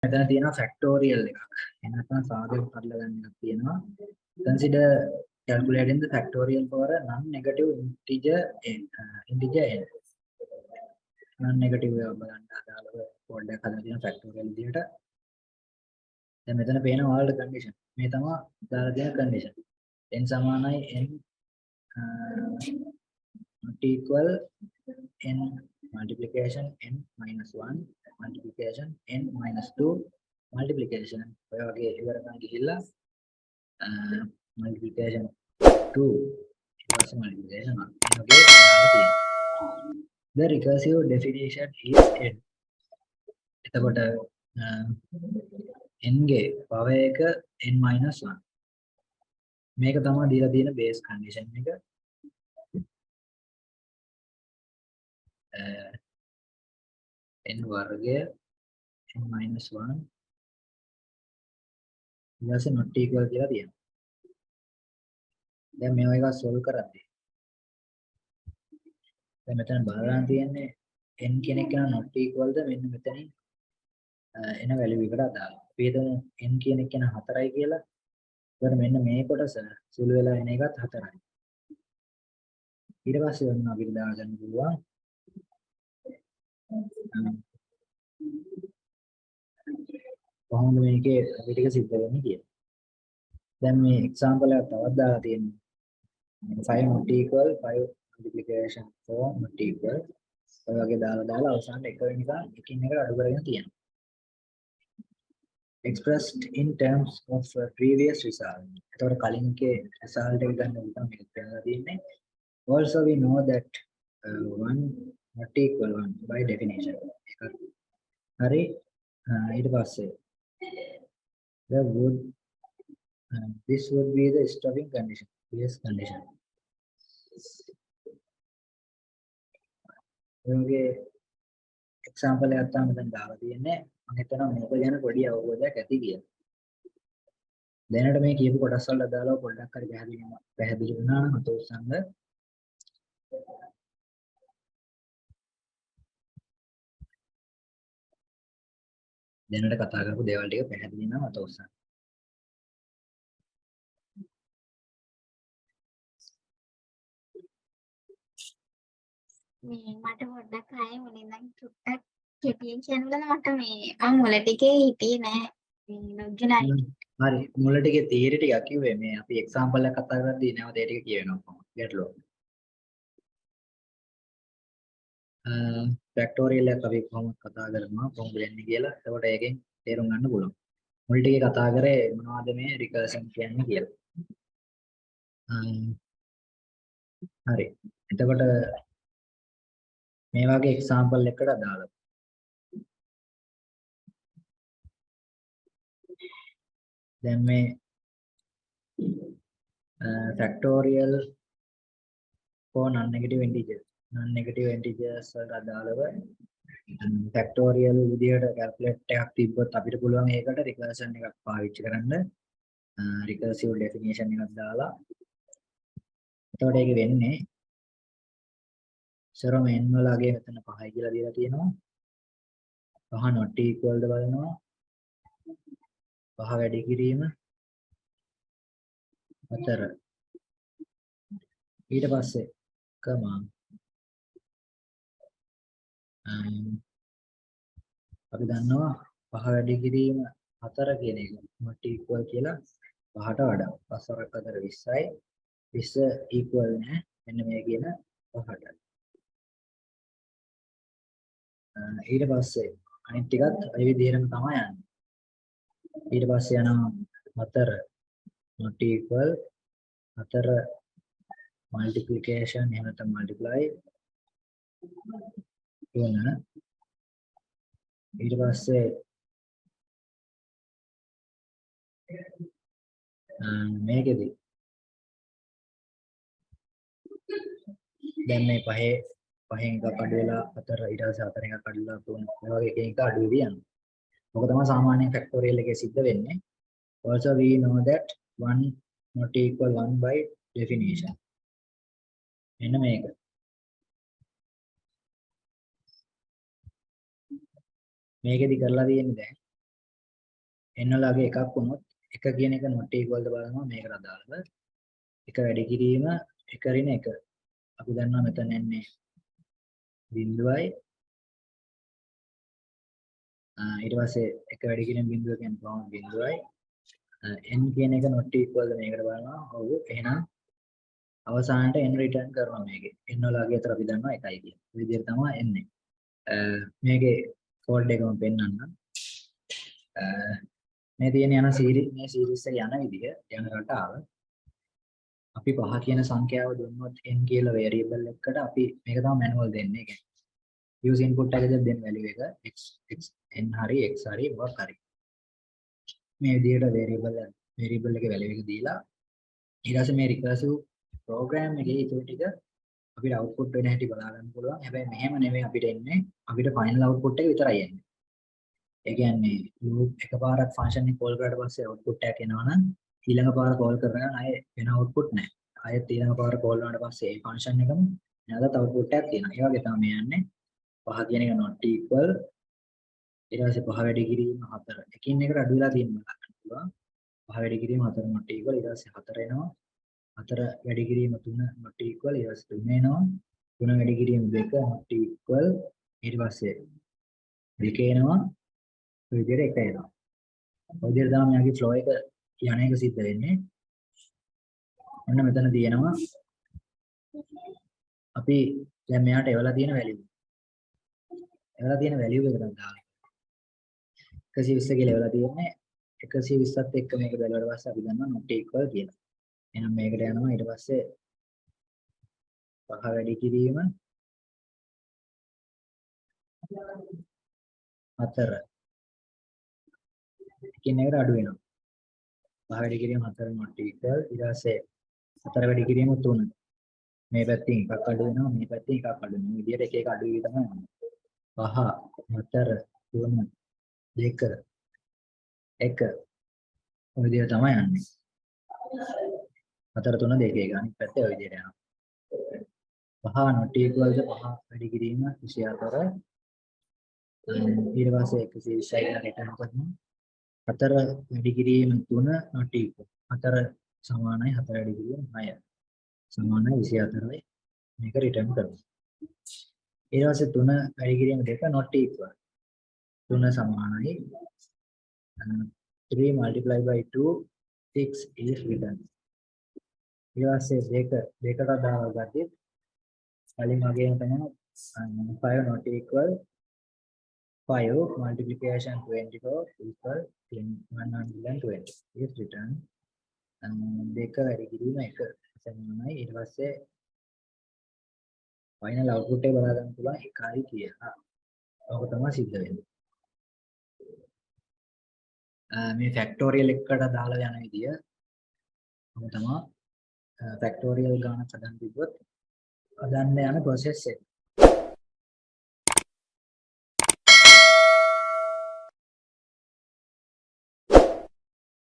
මෙතන තියෙනවා factorial එකක්. එහෙනම් නැත්නම් සාධක කරලා ගන්න එකක් තියෙනවා. Consider calculating the factorial for a non-negative integer n. non-negative එක බලන්න අදාළව පොඩ්ඩක් හදලා තියෙන factorial විදිහට. දැන් මෙතන පේන ඔයාලට condition. මේ තමයි දාලා තියෙන condition. n සමානයි n not equal n multiplication n minus 1 multiplication n minus 2 multiplication ඔය වගේ ඉවරකම් ගිහිල්ලා multiplication 2 ඊට පස්සේ multiplication 1 මේ වගේ දාලා තියෙනවා. The recursive definition is n. එතකොට n ගේ පව එක n minus 1 මේක තමයි දීලා තියෙන base condition එක. n වර්ගය n minus 1 ඊළඟට not equal කියලා තියෙනවා. දැන් මේවා එක solve කරද්දී දැන් මෙතන බලන්න තියෙන්නේ n කියන එක not equal ද මෙන්න මෙතනින් එන value එකට අදාළව. අපි හිතමු n කියන එක 4යි කියලා. ඒකට මෙන්න මේ කොටස සුළු වෙලා එන එකත් 4යි. ඊට පස්සේ ඔන්න අපිට දාගන්න පුළුවන් කොහොමද මේකේ අපි ටික සිද්ධ වෙන්නේ කියලා. දැන් මේ example එකක් තවත් දාලා තියෙනවා. 5 not equal 5 multiplication 4 not equal ඔය වගේ දාලා අවසානට එක වෙනිකන් එකින් එකට අඩු කරගෙන තියෙනවා. Expressed in terms of previous result. එතකොට කලින් එකේ result එක ගන්න උදා මේක කරලා තියෙන්නේ. Also we know that 1 not equal 1 by definition. හරි ඊට පස්සේ this would be the stopping condition. Yes condition. ඔයගේ example එකක් තමයි දැන් දාලා තියෙන්නේ. මම හිතනවා මේක ගැන පොඩි අවබෝධයක් ඇති කියලා. දැනට මේ කියපු කොටස් වල දාලා පොඩ්ඩක් හරි පැහැදිලි වුණා නම් අතෝසංග දැනට කතා කරපු දේවල් ටික පැහැදිලි නම් අතෝසංග මේ මට පොඩ්ඩක් ආයෙ මුලින් නම් චුට්ටක් කෙටියෙන් කියන්න මට මේ මම මුල ටිකේ හිටියේ නෑ මේ ලොග්ගෙන හරි මුල ටිකේ තියරි ටිකක් කිව්වේ මේ අපි එක්සැම්පල් එකක් කතා කරද්දී නැවත ඒ ටික කියවෙනවා කොහොමද ගැටලුව. ෆැක්ටෝරියල් එක අපි කොහොමද කතා කරනවා කොහොමද වෙන්නේ කියලා. එතකොට ඒකෙන් තේරුම් ගන්න පුළුවන්. මුල් ටිකේ කතා කරේ මොනවද මේ රිකර්ෂන් කියන්නේ කියලා. හරි. එතකොට මේ වගේ එක්සැම්පල් එකකට අදාළව දැන් මේ factorial for non-negative integers වලට අදාළව factorial විදියට calculate එකක් තිබ්බොත් අපිට පුළුවන් ඒකට recursion එකක් පාවිච්චි කරන්න recursive definition එකක් දාලා එතකොට ඒක වෙන්නේ සරම n වලගේ මෙතන 5යි කියලා දීලා තියෙනවා 5 not equal ද බලනවා 5 වැඩි කිරීම 4 ඊට පස්සේ කමා අපි දන්නවා 5 වැඩි කිරීම 4 කියන එක not equal කියලා 5ට වඩා 5 4ක් අතර 20යි 20 equal නෑ මෙන්න මේ කියන 5ට ඊට පස්සේ අනිත් ටිකත් ඒ විදිහටම තමයි යන්නේ ඊට පස්සේ යනවා 4 not equal 4 multiplication එහෙම නැත්නම් multiply 3 ඊට පස්සේ මේකෙදි දැන් මේ පහෙන් එකක් අඩු වෙලා 4 ඊට පස්සේ 4 එකක් අඩු වෙලා 3 මේ වගේ එක අඩු වෙවි යනවා. මොකද තමයි සාමාන්‍ය ෆැක්ටෝරියල් එකේ සිද්ධ වෙන්නේ. Also we know that 1 not equal 1 by definition. එන්න මේක. මේකෙදි කරලා තියෙන්නේ දැන් n වලගේ එකක් වුණොත් එක කියන එක not equal ද බලනවා මේකට අදාළව. එක වැඩි කිරීම එක ඍණ එක. අපි දන්නවා මෙතන එන්නේ බිඳුවයි. ඊට පස්සේ එක වැඩි කිරීම බිඳුව කියන්නේ කොහොමද බිඳුවයි. n කියන එක not equal ද මේකට බලනවා. ඔව් එහෙනම් අවසානට n return කරනවා මේකේ. n වලගේ අතර අපි දන්නවා එකයි කියන. මේ විදිහට තමයි එන්නේ. මේකේ කෝඩ් එකම පෙන්නන්න. මේ තියෙන යන මේ සීරීස් එක යන විදිය යන රටාව අපි 5 කියන සංඛ්‍යාව දුන්නොත් n කියලා variable එකකට අපි මේක තමයි manual දෙන්නේ. ඒ කියන්නේ use input එකද දෙන්න value එක x n හරි x හරි මොකක් හරි. මේ විදියට variable එකේ value එක දීලා ඊට පස්සේ මේ recursive program එකේ ඊට ටික අපිට output වෙන හැටි බලා ගන්න පුළුවන්. හැබැයි මෙහෙම නෙමෙයි අපිට එන්නේ. අපිට final output එක විතරයි එන්නේ. ඒ කියන්නේ loop එකපාරක් function එක call කරලා පස්සේ output එකක් එනවනම් ඊළඟ පාර call කරගෙන ආයේ වෙන output නැහැ. ආයෙත් ඊළඟ පාර call වුණාට පස්සේ ඒ function එකම නැවත output එකක් තියෙනවා. ඒ වගේ තමයි යන්නේ. 5 කියන එක not equal ඊට පස්සේ 5 වැඩි කිරීම 4. එකින් එකට අඩු වෙලා තියෙන බලා ගන්න පුළුවන්. 5 වැඩි කිරීම 4 not equal ඊට පස්සේ 4 එනවා. 4 වැඩි කිරීම 3 not equal ඊට පස්සේ 3 එනවා. 3 වැඩි කිරීම 2 not equal ඊට පස්සේ 2 එනවා. ඔය විදිහට 1 එනවා. ඔය විදිහට තමයි මෙයාගේ flow එක යන එක සිද්ධ වෙන්නේ. ඔන්න මෙතන තියෙනවා අපි දැන් මෙයාට එවලා තියෙන value. එවලා තියෙන value එක තමයි දාන්නේ. 120 කියලා එවලා තියෙන්නේ 120ත් එක්ක මේක බැලුවට පස්සේ අපි දන්නවා not equal කියලා. එහෙනම් මේකට යනවා ඊට පස්සේ 5 වැඩි කිරීම 4 එකින් එකට අඩු වෙනවා. 5 වැඩි කිරීම 4 not equal ඊට පස්සේ 4 වැඩි කිරීම 3 මේ පැත්තෙන් එකක් අඩු වෙනවා මේ පැත්තෙන් එකක් අඩු වෙනවා. මේ විදිහට එක එක අඩු වෙවි තමයි යන්නේ. 5 4 3 2 1 ඔය විදිහට තමයි යන්නේ. 4 3 2 1 අනිත් පැත්තේ ඔය විදිහට යනවා. 5 not equal ද 5 වැඩි කිරීම 24 ඊට පස්සේ 120යි කියලා return කරනවා. 4 වැඩි කිරීම 3 not equal 4 සමානයි 4 වැඩි කිරීම 6 සමානයි 24යි මේක return කරනවා. ඊට පස්සේ 3 වැඩි කිරීම 2 not equal 3 සමානයි 3 multiply by 2 6 is return. ඊට පස්සේ 2කට දාලා ගත්තේ කලින් වගේම තමයි 5 not equal 5 multiplication 24 equal 120 is return. දෙක වැඩි කිරීම 1 සමානයි ඊට පස්සේ final output එක බලා ගන්න පුළුවන් 1යි කියලා. ඔක තමයි සිද්ධ වෙන්නේ. මේ ෆැක්ටෝරියල් එකකට දාලා යන විදිය ඔක තමයි ෆැක්ටෝරියල් ගාන හදන්න තිබ්බොත් හදන්න යන process එක.